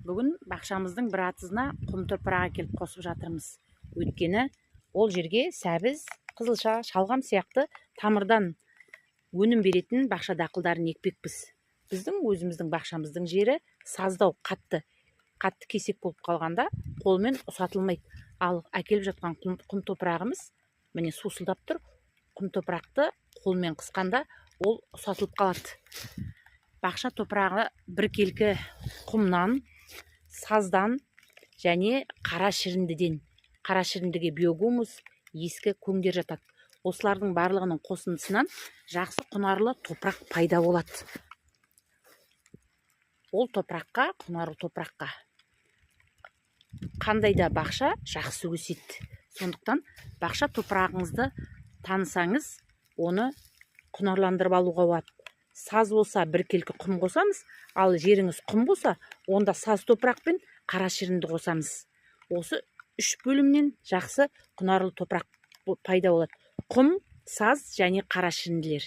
Бүгін бақшамыздың бір атызына құм топырақ әкеліп қосып жатырмыз. Өйткені ол жерге сәбіз, қызылша, шалғам сияқты тамырдан өнім беретін бақша дақылдарын екпекпіз. Біздің өзіміздің бақшамыздың жері саздау, қатты кесек болып қалғанда қолмен ұсатылмайды. Ал әкеліп жатқан құм топырағымыз міне сусылдап тұр. Құм топырақты қолмен қысқанда ол ұсатылып қалады. Бақша топырағы біркелкі құмнан, саздан және қара шіріндіден. Қара шіріндіге биогумус, ескі көңдер жатады. Осылардың барлығының қосындысынан жақсы құнарлы топырақ пайда болады. Ол топыраққа, құнарлы топыраққа қандай да бақша жақсы өседі. Сондықтан бақша топырағыңызды танысаңыз, оны құнарландырып алуға болады. Саз болса біркелкі құм қосамыз, ал жеріңіз құм болса, онда саз топырақ пен қара шірінді қосамыз. Осы үш бөлімнен жақсы құнарлы топырақ пайда болады. Құм, саз және қара шірінділер.